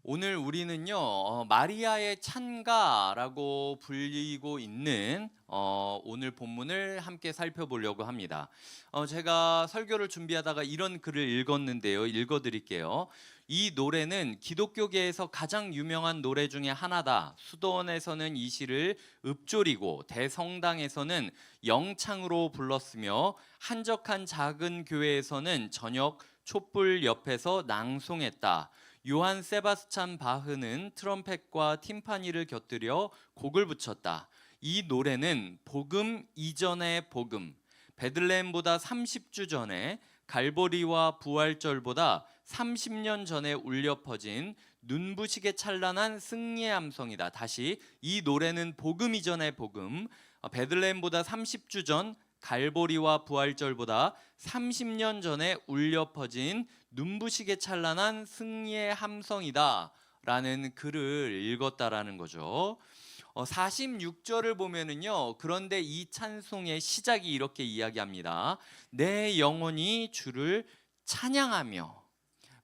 오늘 우리는요, 마리아의 찬가라고 불리고 있는 오늘 본문을 함께 살펴보려고 합니다. 제가 설교를 준비하다가 이런 글을 읽었는데요. 읽어드릴게요. 이 노래는 기독교계에서 가장 유명한 노래 중에 하나다. 수도원에서는 이 시를 읊조리고 대성당에서는 영창으로 불렀으며 한적한 작은 교회에서는 저녁 촛불 옆에서 낭송했다. 요한 세바스찬 바흐는 트럼펫과 팀파니를 곁들여 곡을 붙였다. 이 노래는 복음 이전의 복음, 베들레헴보다 30주 전에 갈보리와 부활절보다 30년 전에 울려 퍼진 눈부시게 찬란한 승리의 함성이다. 다시, 이 노래는 복음 이전의 복음, 베들레헴보다 30주 전 갈보리와 부활절보다 30년 전에 울려 퍼진 눈부시게 찬란한 승리의 함성이다 라는 글을 읽었다라는 거죠. 46절을 보면은요, 그런데 이 찬송의 시작이 이렇게 이야기합니다. 내 영혼이 주를 찬양하며.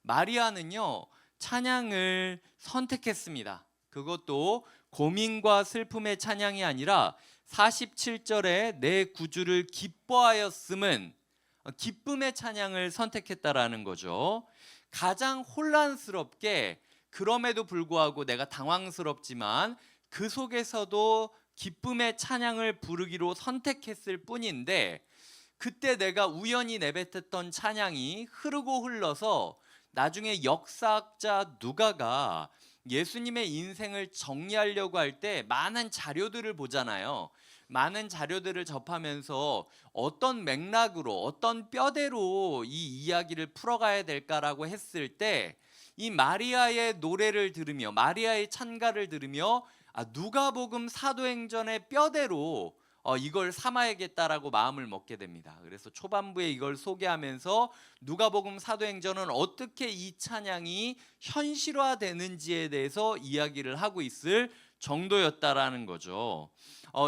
마리아는요, 찬양을 선택했습니다. 그것도 고민과 슬픔의 찬양이 아니라 47절에 내 구주를 기뻐하였음은 기쁨의 찬양을 선택했다라는 거죠. 가장 혼란스럽게, 그럼에도 불구하고 내가 당황스럽지만 그 속에서도 기쁨의 찬양을 부르기로 선택했을 뿐인데, 그때 내가 우연히 내뱉었던 찬양이 흐르고 흘러서 나중에 역사학자 누가가 예수님의 인생을 정리하려고 할 때 많은 자료들을 보잖아요. 많은 자료들을 접하면서 어떤 맥락으로, 어떤 뼈대로 이 이야기를 풀어가야 될까라고 했을 때, 이 마리아의 노래를 들으며, 마리아의 찬가를 들으며, 누가복음 사도행전의 뼈대로 이걸 삼아야겠다라고 마음을 먹게 됩니다. 그래서 초반부에 이걸 소개하면서 누가복음 사도행전은 어떻게 이 찬양이 현실화되는지에 대해서 이야기를 하고 있을 정도였다라는 거죠.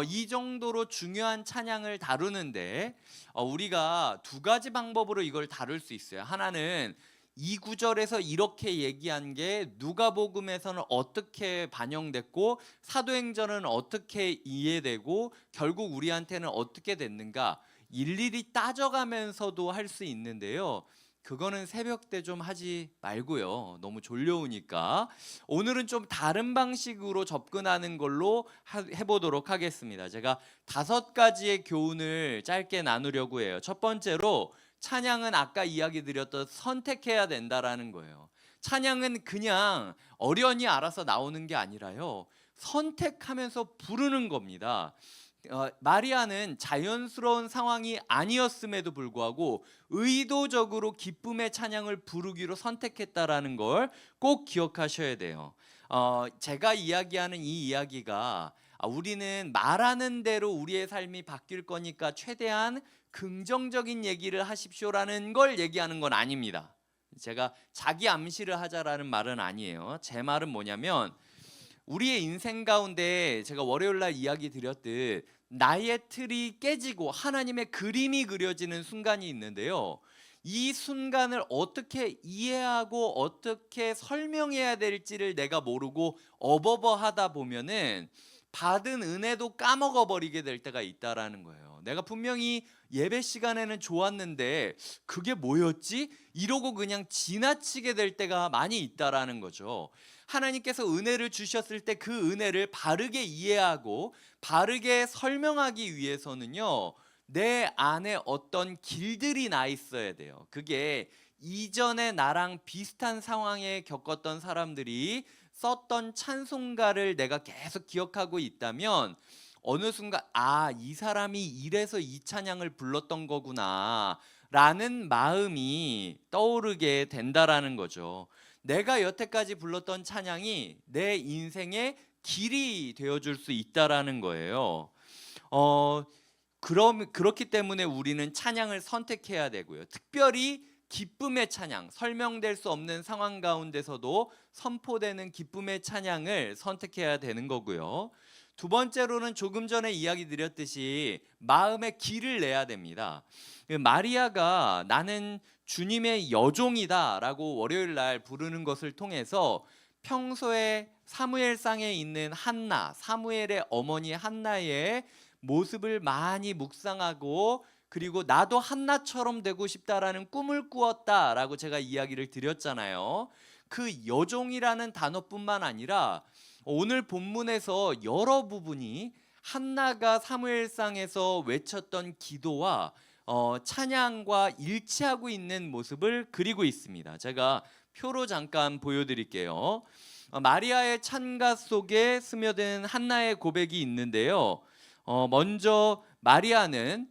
이 정도로 중요한 찬양을 다루는데 우리가 두 가지 방법으로 이걸 다룰 수 있어요. 하나는 이 구절에서 이렇게 얘기한 게 누가복음에서는 어떻게 반영됐고 사도행전은 어떻게 이해되고 결국 우리한테는 어떻게 됐는가 일일이 따져가면서도 할 수 있는데요. 그거는 새벽 때 좀 하지 말고요. 너무 졸려오니까. 오늘은 좀 다른 방식으로 접근하는 걸로 해보도록 하겠습니다. 제가 5가지의 교훈을 짧게 나누려고 해요. 첫 번째로, 찬양은 아까 이야기 드렸던 선택해야 된다라는 거예요. 찬양은 그냥 어련히 알아서 나오는 게 아니라요, 선택하면서 부르는 겁니다. 마리아는 자연스러운 상황이 아니었음에도 불구하고 의도적으로 기쁨의 찬양을 부르기로 선택했다라는 걸 꼭 기억하셔야 돼요. 제가 이야기하는 이 이야기가 우리는 말하는 대로 우리의 삶이 바뀔 거니까 최대한 긍정적인 얘기를 하십시오라는 걸 얘기하는 건 아닙니다. 제가 자기 암시를 하자라는 말은 아니에요. 제 말은 뭐냐면, 우리의 인생 가운데 제가 월요일 날 이야기 드렸듯 나의 틀이 깨지고 하나님의 그림이 그려지는 순간이 있는데요. 이 순간을 어떻게 이해하고 어떻게 설명해야 될지를 내가 모르고 어버버하다 보면은 받은 은혜도 까먹어 버리게 될 때가 있다라는 거예요. 내가 분명히 예배 시간에는 좋았는데 그게 뭐였지? 이러고 그냥 지나치게 될 때가 많이 있다라는 거죠. 하나님께서 은혜를 주셨을 때 그 은혜를 바르게 이해하고 바르게 설명하기 위해서는요, 내 안에 어떤 길들이 나 있어야 돼요. 그게 이전에 나랑 비슷한 상황에 겪었던 사람들이 썼던 찬송가를 내가 계속 기억하고 있다면 어느 순간 이 사람이 이래서 이 찬양을 불렀던 거구나 라는 마음이 떠오르게 된다라는 거죠. 내가 여태까지 불렀던 찬양이 내 인생의 길이 되어줄 수 있다라는 거예요. 그렇기 때문에 우리는 찬양을 선택해야 되고요. 특별히 기쁨의 찬양, 설명될 수 없는 상황 가운데서도 선포되는 기쁨의 찬양을 선택해야 되는 거고요. 두 번째로는 조금 전에 이야기 드렸듯이 마음의 길을 내야 됩니다. 마리아가 나는 주님의 여종이다 라고 월요일 날 부르는 것을 통해서 평소에 사무엘상에 있는 한나, 사무엘의 어머니 한나의 모습을 많이 묵상하고 그리고 나도 한나처럼 되고 싶다라는 꿈을 꾸었다라고 제가 이야기를 드렸잖아요. 그 여종이라는 단어뿐만 아니라 오늘 본문에서 여러 부분이 한나가 사무엘상에서 외쳤던 기도와 찬양과 일치하고 있는 모습을 그리고 있습니다. 제가 표로 잠깐 보여드릴게요. 마리아의 찬가 속에 스며든 한나의 고백이 있는데요. 먼저 마리아는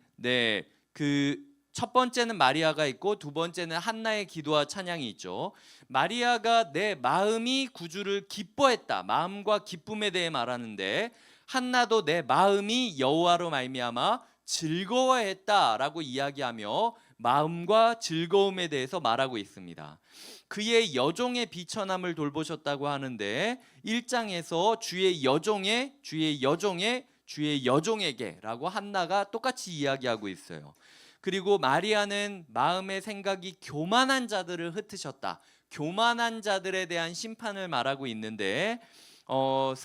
그 첫 번째는 마리아가 있고 두 번째는 한나의 기도와 찬양이 있죠. 마리아가 내 마음이 구주를 기뻐했다. 마음과 기쁨에 대해 말하는데 한나도 내 마음이 여호와로 말미암아 즐거워했다라고 이야기하며 마음과 즐거움에 대해서 말하고 있습니다. 그의 여종의 비천함을 돌보셨다고 하는데 1장에서 주의 여종에게라고 한나가 똑같이 이야기하고 있어요. 그리고 마리아는 마음의 생각이 교만한 자들을 흩으셨다. 교만한 자들에 대한 심판을 말하고 있는데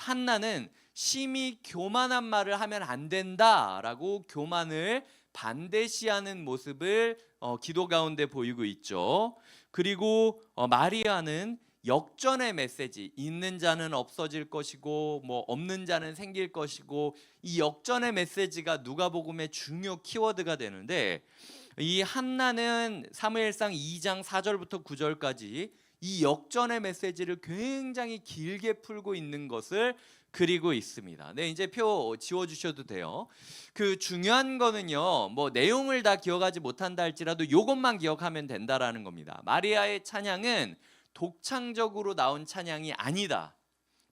한나는 심히 교만한 말을 하면 안 된다라고 교만을 반대시하는 모습을 기도 가운데 보이고 있죠. 그리고 마리아는 역전의 메시지, 있는 자는 없어질 것이고 뭐 없는 자는 생길 것이고, 이 역전의 메시지가 누가복음의 중요 키워드가 되는데, 이 한나는 사무엘상 2장 4절부터 9절까지 이 역전의 메시지를 굉장히 길게 풀고 있는 것을 그리고 있습니다. 네, 이제 표 지워주셔도 돼요. 그 중요한 거는요, 뭐 내용을 다 기억하지 못한다 할지라도 이것만 기억하면 된다라는 겁니다. 마리아의 찬양은 독창적으로 나온 찬양이 아니다.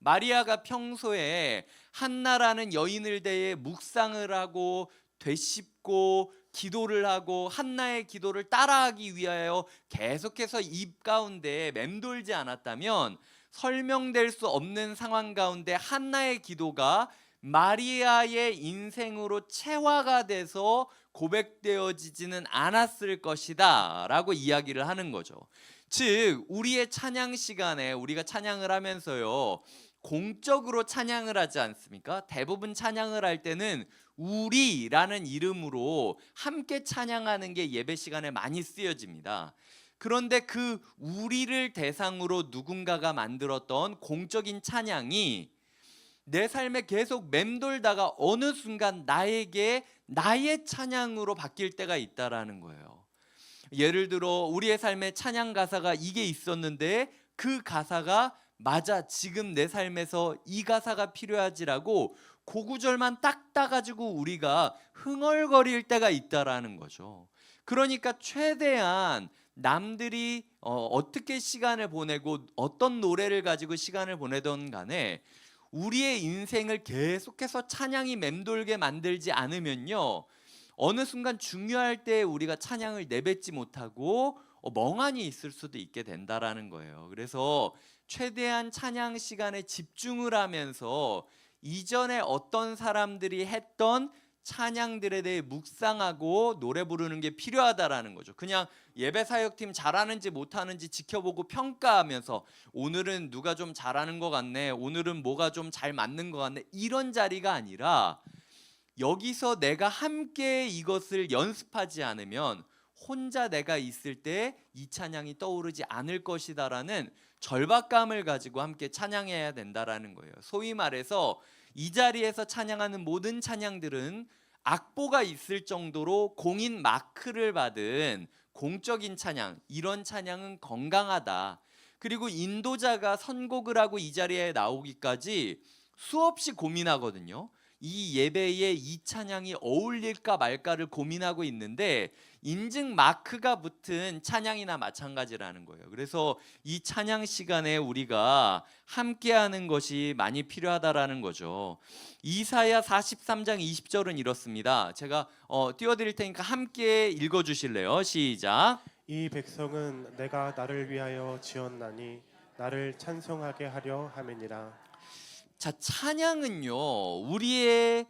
마리아가 평소에 한나라는 여인을 대해 묵상을 하고 되씹고 기도를 하고 한나의 기도를 따라하기 위하여 계속해서 입 가운데 맴돌지 않았다면 설명될 수 없는 상황 가운데 한나의 기도가 마리아의 인생으로 체화가 돼서 고백되어지지는 않았을 것이다 라고 이야기를 하는 거죠. 즉 우리의 찬양 시간에 우리가 찬양을 하면서요, 공적으로 찬양을 하지 않습니까? 대부분 찬양을 할 때는 우리라는 이름으로 함께 찬양하는 게 예배 시간에 많이 쓰여집니다. 그런데 그 우리를 대상으로 누군가가 만들었던 공적인 찬양이 내 삶에 계속 맴돌다가 어느 순간 나에게 나의 찬양으로 바뀔 때가 있다라는 거예요. 예를 들어 우리의 삶에 찬양 가사가 이게 있었는데 그 가사가 맞아, 지금 내 삶에서 이 가사가 필요하지라고 그 구절만 딱 따가지고 우리가 흥얼거릴 때가 있다라는 거죠. 그러니까 최대한 남들이 어떻게 시간을 보내고 어떤 노래를 가지고 시간을 보내던 간에 우리의 인생을 계속해서 찬양이 맴돌게 만들지 않으면요, 어느 순간 중요할 때 우리가 찬양을 내뱉지 못하고 멍하니 있을 수도 있게 된다라는 거예요. 그래서 최대한 찬양 시간에 집중을 하면서 이전에 어떤 사람들이 했던 찬양들에 대해 묵상하고 노래 부르는 게 필요하다라는 거죠. 그냥 예배 사역팀 잘하는지 못하는지 지켜보고 평가하면서 오늘은 누가 좀 잘하는 것 같네, 오늘은 뭐가 좀 잘 맞는 것 같네, 이런 자리가 아니라 여기서 내가 함께 이것을 연습하지 않으면 혼자 내가 있을 때 이 찬양이 떠오르지 않을 것이다라는 절박감을 가지고 함께 찬양해야 된다라는 거예요. 소위 말해서 이 자리에서 찬양하는 모든 찬양들은 악보가 있을 정도로 공인 마크를 받은 공적인 찬양, 이런 찬양은 건강하다. 그리고 인도자가 선곡을 하고 이 자리에 나오기까지 수없이 고민하거든요. 이 예배에 이 찬양이 어울릴까 말까를 고민하고 있는데 인증 마크가 붙은 찬양이나 마찬가지라는 거예요. 그래서 이 찬양 시간에 우리가 함께하는 것이 많이 필요하다라는 거죠. 이사야 43장 20절은 이렇습니다. 제가 띄워드릴 테니까 함께 읽어주실래요? 시작. 이 백성은 내가 나를 위하여 지었나니 나를 찬송하게 하려 함이니라. 자, 찬양은요, 우리의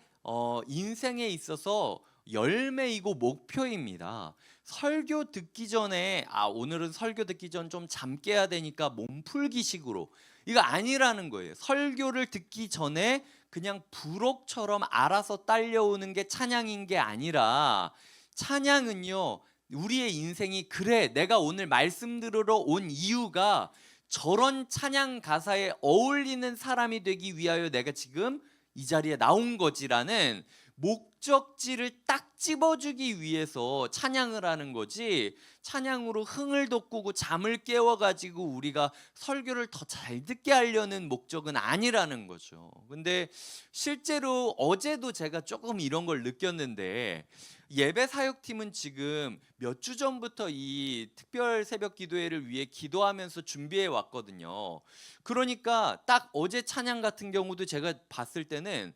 인생에 있어서 열매이고 목표입니다. 설교 듣기 전에 오늘은 설교 듣기 전 좀 잠 깨야 되니까 몸풀기식으로 이거 아니라는 거예요. 설교를 듣기 전에 그냥 부록처럼 알아서 딸려오는 게 찬양인 게 아니라, 찬양은요, 우리의 인생이, 그래 내가 오늘 말씀 들으러 온 이유가 저런 찬양 가사에 어울리는 사람이 되기 위하여 내가 지금 이 자리에 나온 거지라는 목적지를 딱 집어주기 위해서 찬양을 하는 거지, 찬양으로 흥을 돋구고 잠을 깨워가지고 우리가 설교를 더 잘 듣게 하려는 목적은 아니라는 거죠. 근데 실제로 어제도 제가 조금 이런 걸 느꼈는데, 예배 사역팀은 지금 몇 주 전부터 이 특별 새벽 기도회를 위해 기도하면서 준비해 왔거든요. 그러니까 딱 어제 찬양 같은 경우도 제가 봤을 때는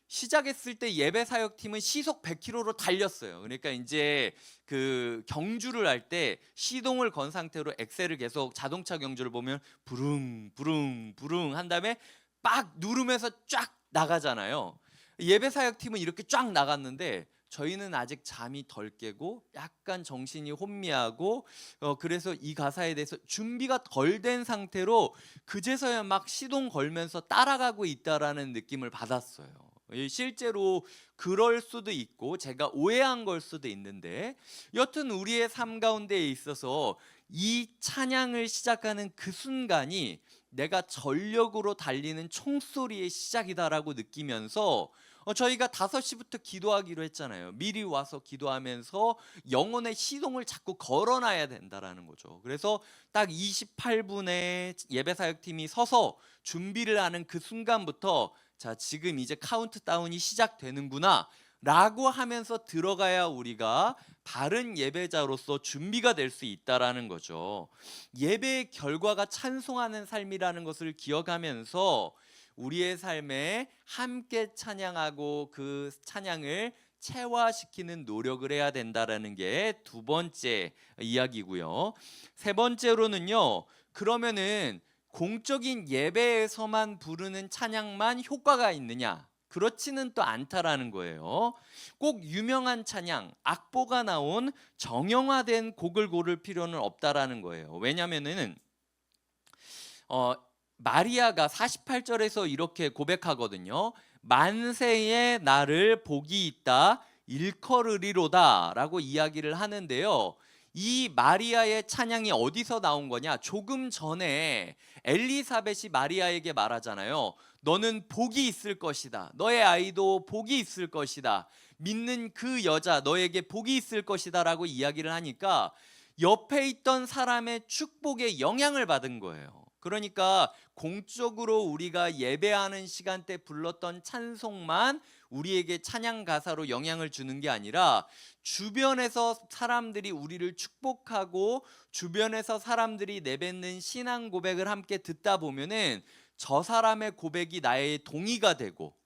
시작했을 때 예배 사역팀은 시속 100km로 달렸어요. 그러니까 이제 그 경주를 할 때 시동을 건 상태로 엑셀을 계속, 자동차 경주를 보면 부릉 부릉 부릉 한 다음에 빡 누르면서 쫙 나가잖아요. 예배 사역팀은 이렇게 쫙 나갔는데 저희는 아직 잠이 덜 깨고 약간 정신이 혼미하고, 그래서 이 가사에 대해서 준비가 덜 된 상태로 그제서야 막 시동 걸면서 따라가고 있다라는 느낌을 받았어요. 실제로 그럴 수도 있고 제가 오해한 걸 수도 있는데, 여튼 우리의 삶 가운데에 있어서 이 찬양을 시작하는 그 순간이 내가 전력으로 달리는 총소리의 시작이다라고 느끼면서, 저희가 5시부터 기도하기로 했잖아요. 미리 와서 기도하면서 영혼의 시동을 자꾸 걸어놔야 된다라는 거죠. 그래서 딱 28분에 예배사역팀이 서서 준비를 하는 그 순간부터, 자 지금 이제 카운트다운이 시작되는구나 라고 하면서 들어가야 우리가 바른 예배자로서 준비가 될 수 있다라는 거죠. 예배의 결과가 찬송하는 삶이라는 것을 기억하면서 우리의 삶에 함께 찬양하고 그 찬양을 체화시키는 노력을 해야 된다라는 게 두 번째 이야기고요. 세 번째로는요, 그러면은 공적인 예배에서만 부르는 찬양만 효과가 있느냐? 그렇지는 또 않다라는 거예요. 꼭 유명한 찬양, 악보가 나온 정형화된 곡을 고를 필요는 없다라는 거예요. 왜냐면은 마리아가 48절에서 이렇게 고백하거든요. 만세의 나를 복이 있다 일컬으리로다 라고 이야기를 하는데요. 이 마리아의 찬양이 어디서 나온 거냐? 조금 전에 엘리사벳이 마리아에게 말하잖아요. 너는 복이 있을 것이다. 너의 아이도 복이 있을 것이다. 믿는 그 여자 너에게 복이 있을 것이다 라고 이야기를 하니까 옆에 있던 사람의 축복에 영향을 받은 거예요. 그러니까 공적으로 우리가 예배하는 시간대 불렀던 찬송만 우리에게 찬양 가사로 영향을 주는 게 아니라, 주변에서 사람들이 우리를 축복하고 주변에서 사람들이 내뱉는 신앙 고백을 함께 듣다 보면은 저 사람의 고백이 나의 동의가 되고,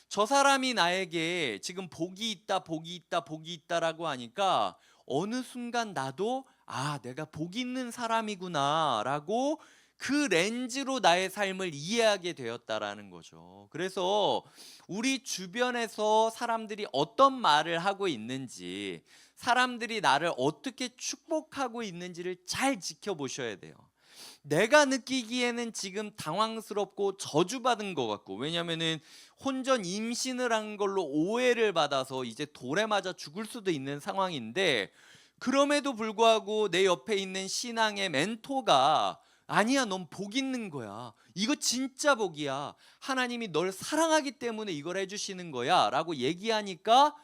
저 사람이 나에게 지금 복이 있다 복이 있다 복이 있다라고 하니까 어느 순간 나도 내가 복 있는 사람이구나 라고 그 렌즈로 나의 삶을 이해하게 되었다라는 거죠. 그래서 우리 주변에서 사람들이 어떤 말을 하고 있는지, 사람들이 나를 어떻게 축복하고 있는지를 잘 지켜보셔야 돼요. 내가 느끼기에는 지금 당황스럽고 저주받은 것 같고, 왜냐면은 혼전 임신을 한 걸로 오해를 받아서 이제 돌에 맞아 죽을 수도 있는 상황인데, 그럼에도 불구하고 내 옆에 있는 신앙의 멘토가 아니야, 넌 복 있는 거야. 이거 진짜 복이야. 하나님이 널 사랑하기 때문에 이걸 해주시는 거야 라고 얘기하니까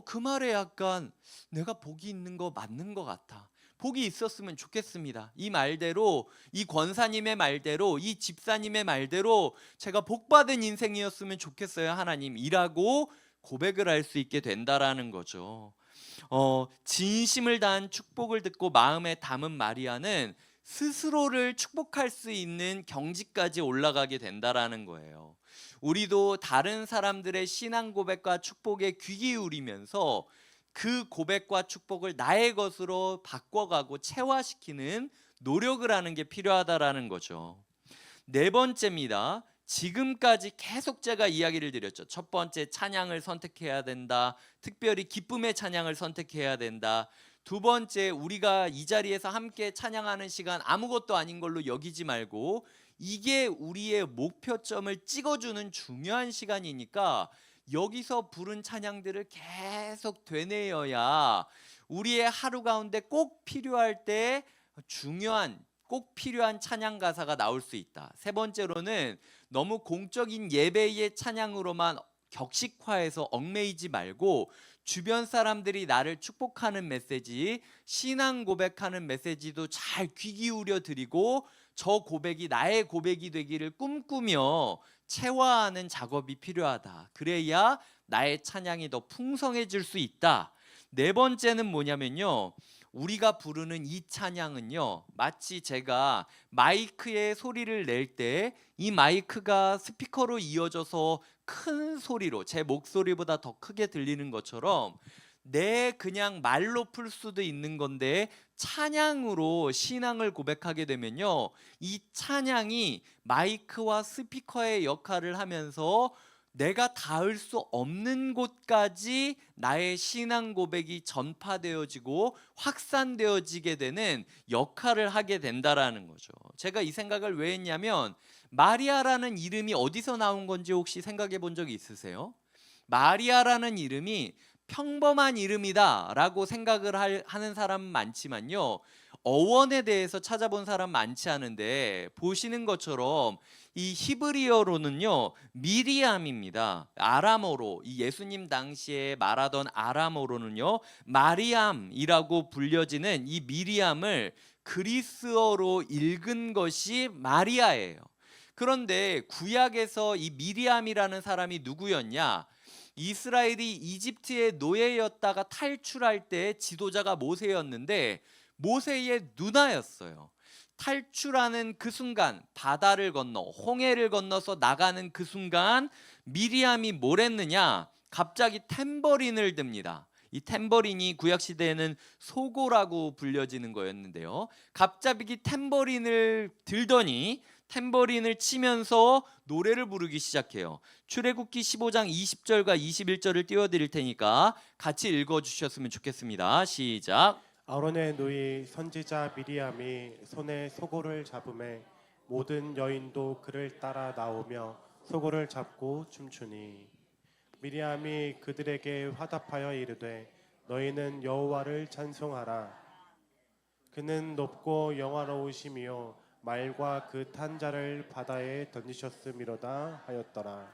그 말에 약간 내가 복이 있는 거 맞는 것 같아. 복이 있었으면 좋겠습니다. 이 말대로, 이 권사님의 말대로, 이 집사님의 말대로 제가 복받은 인생이었으면 좋겠어요 하나님이라고 고백을 할 수 있게 된다라는 거죠. 진심을 다한 축복을 듣고 마음에 담은 마리아는 스스로를 축복할 수 있는 경지까지 올라가게 된다라는 거예요. 우리도 다른 사람들의 신앙 고백과 축복에 귀 기울이면서 그 고백과 축복을 나의 것으로 바꿔가고 체화시키는 노력을 하는 게 필요하다라는 거죠. 네 번째입니다. 지금까지 계속 제가 이야기를 드렸죠. 첫 번째, 찬양을 선택해야 된다. 특별히 기쁨의 찬양을 선택해야 된다. 두 번째, 우리가 이 자리에서 함께 찬양하는 시간 아무것도 아닌 걸로 여기지 말고 이게 우리의 목표점을 찍어주는 중요한 시간이니까 여기서 부른 찬양들을 계속 되뇌어야 우리의 하루 가운데 꼭 필요할 때 꼭 필요한 찬양 가사가 나올 수 있다. 세 번째로는 너무 공적인 예배의 찬양으로만 격식화해서 얽매이지 말고 주변 사람들이 나를 축복하는 메시지, 신앙 고백하는 메시지도 잘 귀 기울여 드리고 저 고백이 나의 고백이 되기를 꿈꾸며 체화하는 작업이 필요하다. 그래야 나의 찬양이 더 풍성해질 수 있다. 네 번째는 뭐냐면요, 우리가 부르는 이 찬양은요, 마치 제가 마이크에 소리를 낼 때 이 마이크가 스피커로 이어져서 큰 소리로 제 목소리보다 더 크게 들리는 것처럼 내 그냥 말로 풀 수도 있는 건데 찬양으로 신앙을 고백하게 되면요, 이 찬양이 마이크와 스피커의 역할을 하면서 내가 닿을 수 없는 곳까지 나의 신앙 고백이 전파되어지고 확산되어지게 되는 역할을 하게 된다라는 거죠. 제가 이 생각을 왜 했냐면, 마리아라는 이름이 어디서 나온 건지 혹시 생각해 본 적이 있으세요? 마리아라는 이름이 평범한 이름이다라고 생각을 하는 사람은 많지만요, 어원에 대해서 찾아본 사람 많지 않은데 보시는 것처럼 이 히브리어로는요, 미리암입니다. 아람어로, 이 예수님 당시에 말하던 아람어로는요, 마리암이라고 불려지는 이 미리암을 그리스어로 읽은 것이 마리아예요. 그런데 구약에서 이 미리암이라는 사람이 누구였냐? 이스라엘이 이집트의 노예였다가 탈출할 때 지도자가 모세였는데 모세의 누나였어요. 탈출하는 그 순간, 바다를 건너 홍해를 건너서 나가는 그 순간 미리암이 뭘 했느냐? 갑자기 탬버린을 듭니다. 이 탬버린이 구약 시대에는 소고라고 불려지는 거였는데요, 갑자기 탬버린을 들더니 탬버린을 치면서 노래를 부르기 시작해요. 출애굽기 15장 20절과 21절을 띄워드릴 테니까 같이 읽어주셨으면 좋겠습니다. 시작. 아론의 누이 선지자 미리암이 손에 소고를 잡음에 모든 여인도 그를 따라 나오며 소고를 잡고 춤추니 미리암이 그들에게 화답하여 이르되 너희는 여호와를 찬송하라. 그는 높고 영화로우시며 말과 그 탄 자를 바다에 던지셨음이로다 하였더라.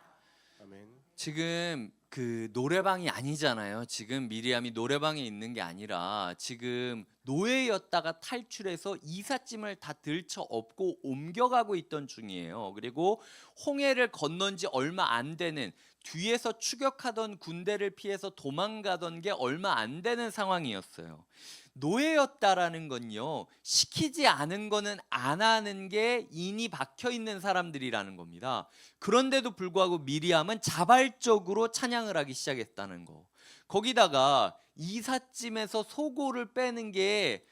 아멘. 지금 그 노래방이 아니잖아요. 지금 미리암이 노래방에 있는 게 아니라 지금 노예였다가 탈출해서 이삿짐을 다 들쳐업고 옮겨가고 있던 중이에요. 그리고 홍해를 건넌 지 얼마 안 되는, 뒤에서 추격하던 군대를 피해서 도망가던 게 얼마 안 되는 상황이었어요. 노예였다라는 건요, 시키지 않은 거는 안 하는 게 인이 박혀 있는 사람들이라는 겁니다. 그런데도 불구하고 미리암은 자발적으로 찬양을 하기 시작했다는 거. 거기다가 이삿짐에서 소고를 빼는 게,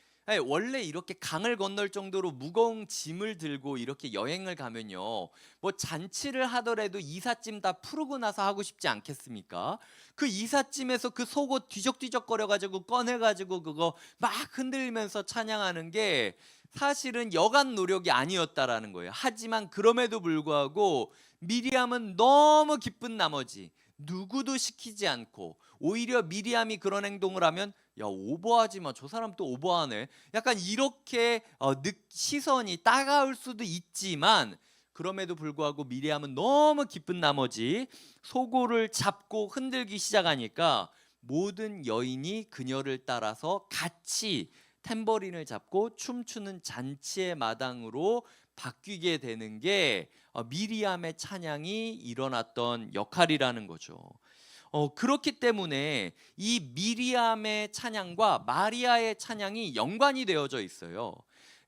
원래 이렇게 강을 건널 정도로 무거운 짐을 들고 이렇게 여행을 가면요, 뭐 잔치를 하더라도 이삿짐 다 풀고 나서 하고 싶지 않겠습니까? 그 이삿짐에서 그 속옷 뒤적뒤적 거려가지고 꺼내가지고 그거 막 흔들면서 찬양하는 게 사실은 여간 노력이 아니었다라는 거예요. 하지만 그럼에도 불구하고 미리암은 너무 기쁜 나머지 누구도 시키지 않고, 오히려 미리암이 그런 행동을 하면 야, 오버하지 마, 저 사람 또 오버하네, 약간 이렇게 시선이 따가울 수도 있지만, 그럼에도 불구하고 미리암은 너무 기쁜 나머지 소고를 잡고 흔들기 시작하니까 모든 여인이 그녀를 따라서 같이 탬버린을 잡고 춤추는 잔치의 마당으로 바뀌게 되는 게 미리암의 찬양이 일어났던 역할이라는 거죠. 그렇기 때문에 이 미리암의 찬양과 마리아의 찬양이 연관이 되어져 있어요.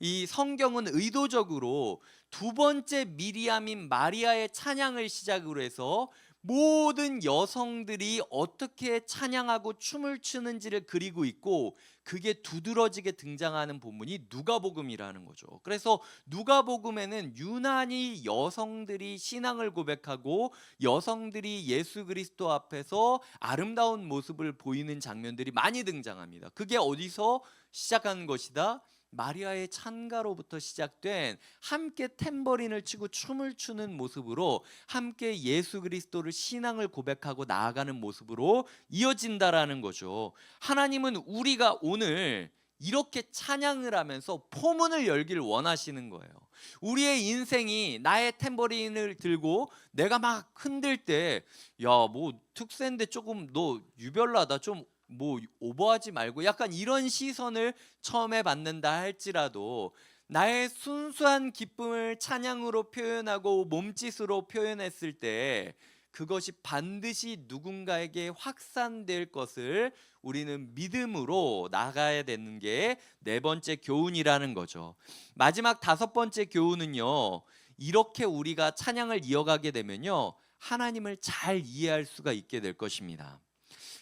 이 성경은 의도적으로 두 번째 미리암인 마리아의 찬양을 시작으로 해서 모든 여성들이 어떻게 찬양하고 춤을 추는지를 그리고 있고, 그게 두드러지게 등장하는 본문이 누가복음이라는 거죠. 그래서 누가복음에는 유난히 여성들이 신앙을 고백하고 여성들이 예수 그리스도 앞에서 아름다운 모습을 보이는 장면들이 많이 등장합니다. 그게 어디서 시작하는 것이다? 마리아의 찬가로부터 시작된 함께 탬버린을 치고 춤을 추는 모습으로 함께 예수 그리스도를 신앙을 고백하고 나아가는 모습으로 이어진다라는 거죠. 하나님은 우리가 오늘 이렇게 찬양을 하면서 포문을 열기를 원하시는 거예요. 우리의 인생이 나의 탬버린을 들고 내가 막 흔들 때, 야, 뭐 특세인데 조금 너 유별나다, 좀 뭐 오버하지 말고, 약간 이런 시선을 처음에 받는다 할지라도 나의 순수한 기쁨을 찬양으로 표현하고 몸짓으로 표현했을 때 그것이 반드시 누군가에게 확산될 것을 우리는 믿음으로 나가야 되는 게 네 번째 교훈이라는 거죠. 마지막 다섯 번째 교훈은요, 이렇게 우리가 찬양을 이어가게 되면요, 하나님을 잘 이해할 수가 있게 될 것입니다.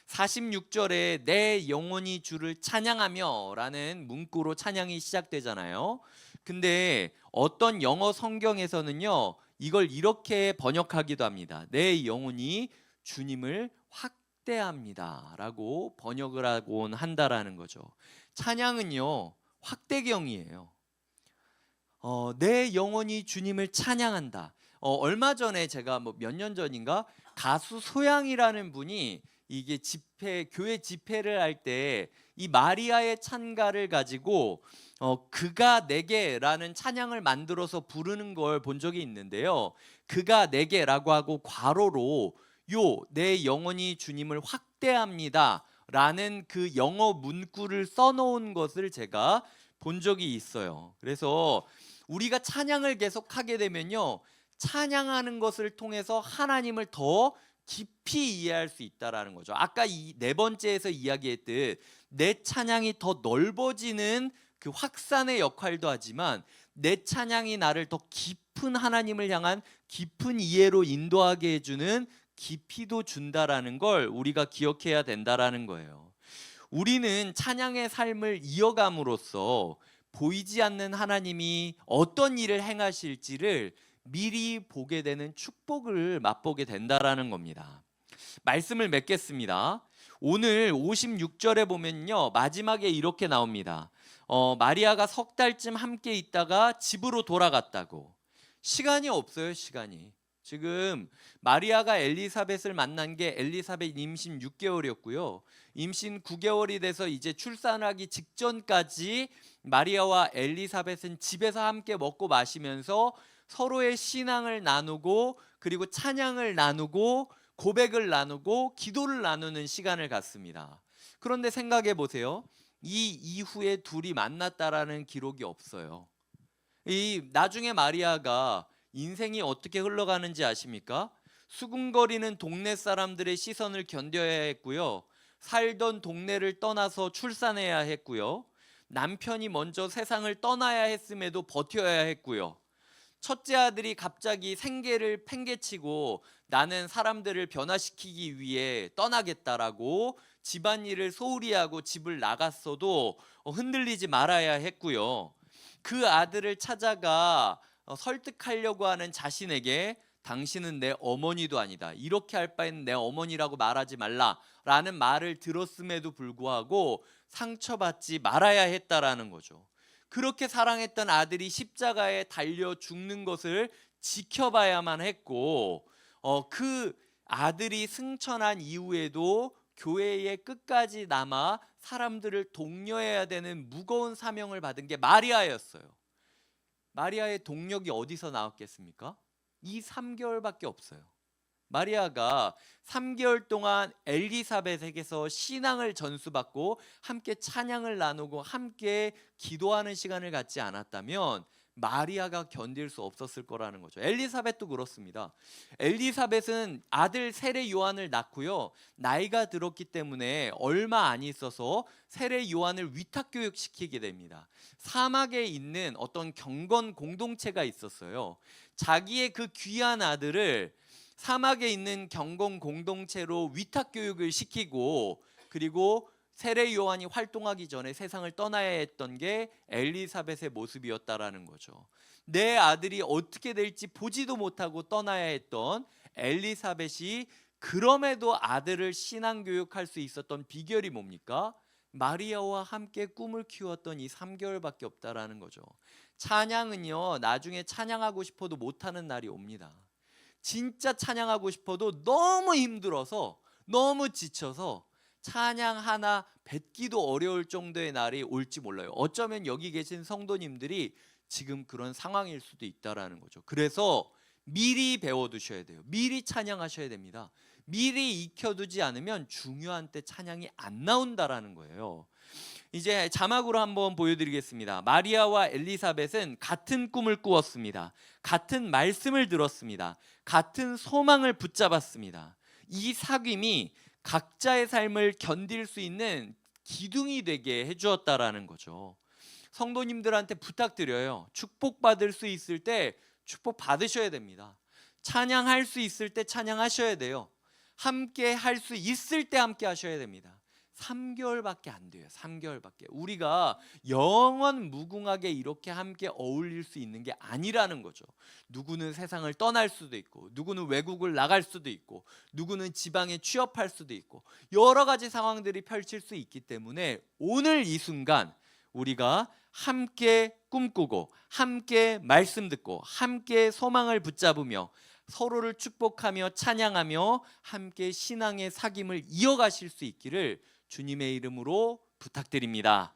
46절에 내 영혼이 주를 찬양하며 라는 문구로 찬양이 시작되잖아요. 근데 어떤 영어 성경에서는요, 이걸 이렇게 번역하기도 합니다. 내 영혼이 주님을 확대합니다 라고 번역을 하곤 한다라는 거죠. 찬양은요, 확대경이에요. 내 영혼이 주님을 찬양한다. 얼마 전에 제가 뭐 몇 년 전인가 가수 소양이라는 분이 이게 교회 집회를 할 때 이 마리아의 찬가를 가지고 그가 내게라는 찬양을 만들어서 부르는 걸 본 적이 있는데요. 그가 내게라고 하고 괄호로 내 영혼이 주님을 확대합니다 라는 그 영어 문구를 써놓은 것을 제가 본 적이 있어요. 그래서 우리가 찬양을 계속 하게 되면요, 찬양하는 것을 통해서 하나님을 더 깊이 이해할 수 있다라는 거죠. 아까 이 네 번째에서 이야기했듯 내 찬양이 더 넓어지는 그 확산의 역할도 하지만 내 찬양이 나를 더 깊은 하나님을 향한 깊은 이해로 인도하게 해주는 깊이도 준다라는 걸 우리가 기억해야 된다라는 거예요. 우리는 찬양의 삶을 이어감으로써 보이지 않는 하나님이 어떤 일을 행하실지를 미리 보게 되는 축복을 맛보게 된다라는 겁니다. 말씀을 맺겠습니다. 오늘 56절에 보면요, 마지막에 이렇게 나옵니다. 마리아가 석 달쯤 함께 있다가 집으로 돌아갔다고. 시간이 없어요, 시간이. 지금 마리아가 엘리사벳을 만난 게 엘리사벳 임신 6개월이었고요. 임신 9개월이 돼서 이제 출산하기 직전까지 마리아와 엘리사벳은 집에서 함께 먹고 마시면서 서로의 신앙을 나누고, 그리고 찬양을 나누고, 고백을 나누고, 기도를 나누는 시간을 갖습니다. 그런데 생각해 보세요. 이 이후에 둘이 만났다라는 기록이 없어요. 이 나중에 마리아가 인생이 어떻게 흘러가는지 아십니까? 수군거리는 동네 사람들의 시선을 견뎌야 했고요. 살던 동네를 떠나서 출산해야 했고요. 남편이 먼저 세상을 떠나야 했음에도 버텨야 했고요. 첫째 아들이 갑자기 생계를 팽개치고 나는 사람들을 변화시키기 위해 떠나겠다라고 집안일을 소홀히 하고 집을 나갔어도 흔들리지 말아야 했고요. 그 아들을 찾아가 설득하려고 하는 자신에게 당신은 내 어머니도 아니다, 이렇게 할 바에는 내 어머니라고 말하지 말라라는 말을 들었음에도 불구하고 상처받지 말아야 했다라는 거죠. 그렇게 사랑했던 아들이 십자가에 달려 죽는 것을 지켜봐야만 했고, 그 아들이 승천한 이후에도 교회에 끝까지 남아 사람들을 독려해야 되는 무거운 사명을 받은 게 마리아였어요. 마리아의 동력이 어디서 나왔겠습니까? 이 3개월밖에 없어요. 마리아가 3개월 동안 엘리사벳에게서 신앙을 전수받고 함께 찬양을 나누고 함께 기도하는 시간을 갖지 않았다면 마리아가 견딜 수 없었을 거라는 거죠. 엘리사벳도 그렇습니다. 엘리사벳은 아들 세례 요한을 낳고요, 나이가 들었기 때문에 얼마 안 있어서 세례 요한을 위탁 교육시키게 됩니다. 사막에 있는 어떤 경건 공동체가 있었어요. 자기의 그 귀한 아들을 사막에 있는 경건 공동체로 위탁 교육을 시키고, 그리고 세례 요한이 활동하기 전에 세상을 떠나야 했던 게 엘리사벳의 모습이었다라는 거죠. 내 아들이 어떻게 될지 보지도 못하고 떠나야 했던 엘리사벳이 그럼에도 아들을 신앙 교육할 수 있었던 비결이 뭡니까? 마리아와 함께 꿈을 키웠던 이 3개월밖에 없다라는 거죠. 찬양은요, 나중에 찬양하고 싶어도 못하는 날이 옵니다. 진짜 찬양하고 싶어도 너무 힘들어서, 너무 지쳐서 찬양 하나 뱉기도 어려울 정도의 날이 올지 몰라요. 어쩌면 여기 계신 성도님들이 지금 그런 상황일 수도 있다라는 거죠. 그래서 미리 배워두셔야 돼요. 미리 찬양하셔야 됩니다. 미리 익혀두지 않으면 중요한 때 찬양이 안 나온다라는 거예요. 이제 자막으로 한번 보여드리겠습니다. 마리아와 엘리사벳은 같은 꿈을 꾸었습니다. 같은 말씀을 들었습니다. 같은 소망을 붙잡았습니다. 이 사귐이 각자의 삶을 견딜 수 있는 기둥이 되게 해주었다라는 거죠. 성도님들한테 부탁드려요. 축복받을 수 있을 때 축복 받으셔야 됩니다. 찬양할 수 있을 때 찬양하셔야 돼요. 함께 할 수 있을 때 함께 하셔야 됩니다. 3개월밖에 안 돼요. 3개월밖에. 우리가 영원 무궁하게 이렇게 함께 어울릴 수 있는 게 아니라는 거죠. 누구는 세상을 떠날 수도 있고, 누구는 외국을 나갈 수도 있고, 누구는 지방에 취업할 수도 있고, 여러 가지 상황들이 펼칠 수 있기 때문에 오늘 이 순간 우리가 함께 꿈꾸고, 함께 말씀 듣고, 함께 소망을 붙잡으며 서로를 축복하며 찬양하며 함께 신앙의 사귐을 이어가실 수 있기를 주님의 이름으로 부탁드립니다.